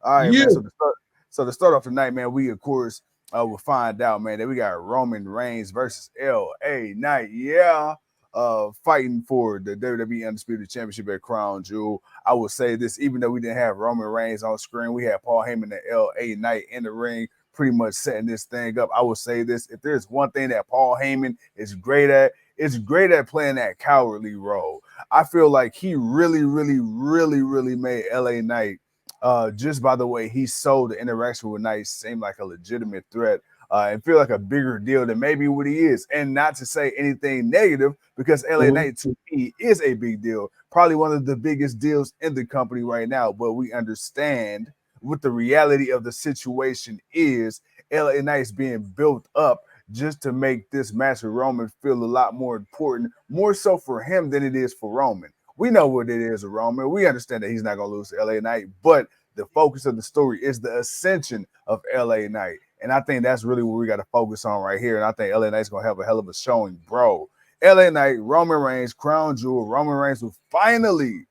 All right, Yeah. man. So to start off tonight, man, we of course will find out, man, that we got Roman Reigns versus LA Knight. Yeah. Fighting for the WWE Undisputed Championship at Crown Jewel. I will say this, even though we didn't have Roman Reigns on screen, we had Paul Heyman and LA Knight in the ring, pretty much setting this thing up. I will say this, if there's one thing that Paul Heyman is great at, it's great at playing that cowardly role. I feel like he really made LA Knight, just by the way he sold the interaction with Knight, seem like a legitimate threat, and feel like a bigger deal than maybe what he is. And not to say anything negative, because LA Knight to me is a big deal, probably one of the biggest deals in the company right now. But we understand what the reality of the situation is. LA Knight's being built up just to make this match with Roman feel a lot more important, more so for him than it is for Roman. We know what it is with Roman. We understand that he's not going to lose to LA Knight, but the focus of the story is the ascension of LA Knight. And I think that's really what we got to focus on right here. And I think LA Knight's going to have a hell of a showing, bro. LA Knight, Roman Reigns, Crown Jewel. Roman Reigns will finally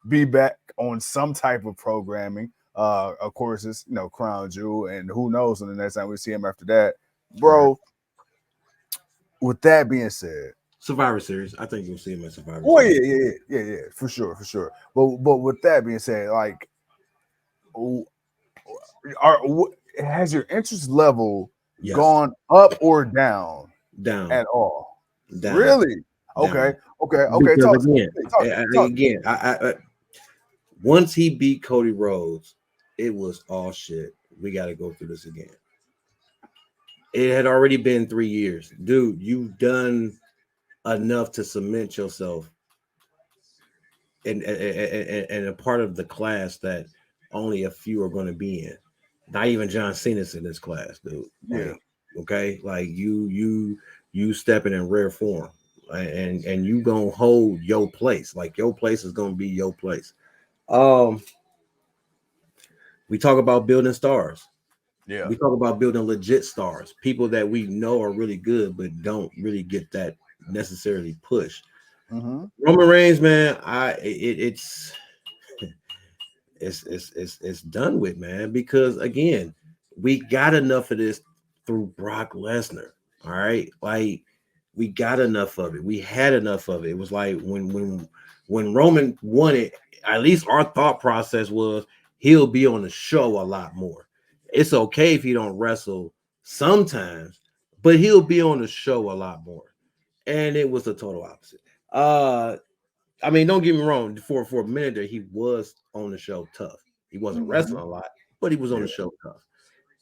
be back on some type of programming. Of course, it's, Crown Jewel, and who knows when the next time we see him after that, bro. Right. With that being said, Survivor Series, I think you'll see him at Survivor Series. Oh yeah, for sure. But with that being said, like, has your interest level gone up or down? Down at all? Down. Really? Down. Okay. Talk Again. I once he beat Cody Rhodes, it was all shit. We got to go through this again. It had already been 3 years, dude. You've done enough to cement yourself and a part of the class that only a few are going to be in. Not even John Cena's in this class, dude. Yeah. Okay, like you stepping in rare form, and you gonna hold your place. Like your place is gonna be your place. We talk about building stars. Yeah, we talk about building legit stars, people that we know are really good but don't really get that necessarily push. Roman Reigns, man, it's done with, man, because again, we got enough of this through Brock Lesnar. All right, like we got enough of it. We had enough of it. It was like when Roman won it, at least our thought process was he'll be on the show a lot more. It's okay if he don't wrestle sometimes, but he'll be on the show a lot more. And it was the total opposite. I mean, don't get me wrong. For a minute there, he was on the show tough. He wasn't wrestling a lot, but he was on the show tough.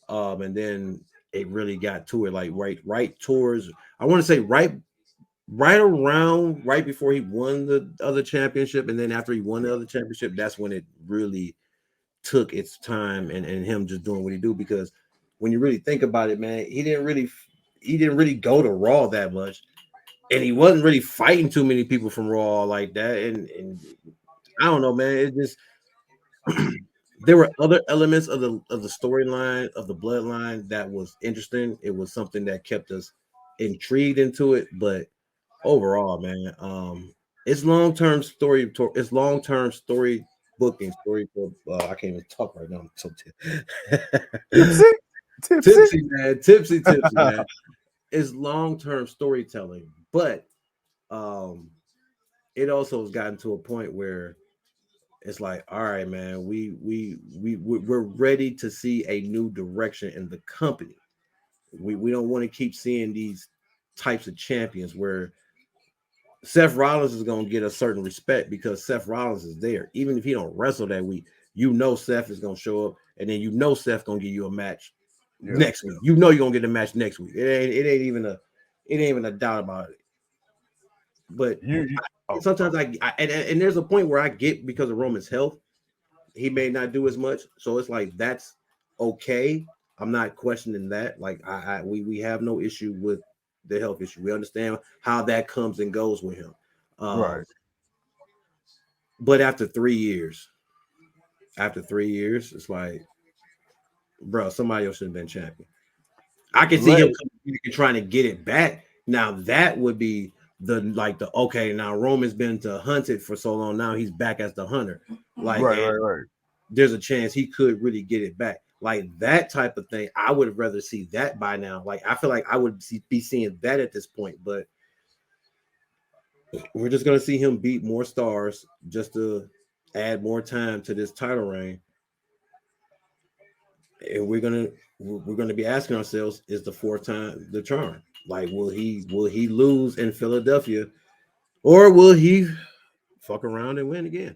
And then it really got to it, like right towards, I want to say right before he won the other championship, and then after he won the other championship, that's when it really took its time and him just doing what he do. Because when you really think about it, man, he didn't really go to Raw that much. And he wasn't really fighting too many people from Raw like that. And I don't know, man. It just there were other elements of the storyline, of the bloodline that was interesting. It was something that kept us intrigued into it. But overall, man, it's long-term story. It's long-term story booking. Story for I can't even talk right now. I'm so tipsy, man. Tipsy, man. It's long-term storytelling, but it also has gotten to a point where it's like, all right, man, we're ready to see a new direction in the company. We don't want to keep seeing these types of champions where Seth Rollins is going to get a certain respect because Seth Rollins is there. Even if he don't wrestle that week, Seth is going to show up, and then Seth going to give you a match next week. You're going to get a match next week. It ain't even a doubt about it. But sometimes and there's a point where I get, because of Roman's health, he may not do as much. So it's like, that's okay. I'm not questioning that. Like we have no issue with the health issue. We understand how that comes and goes with him. Right. But after 3 years, it's like, bro, somebody else should have been champion. I can see him trying to get it back. Now that would be okay. Now Roman's been hunted for so long. Now he's back as the hunter. Like, right. there's a chance he could really get it back. Like that type of thing, I would rather see that by now. Like I feel like I would be seeing that at this point, but we're just gonna see him beat more stars just to add more time to this title reign. And we're gonna be asking ourselves, is the fourth time the charm? Like, will he lose in Philadelphia, or will he fuck around and win again?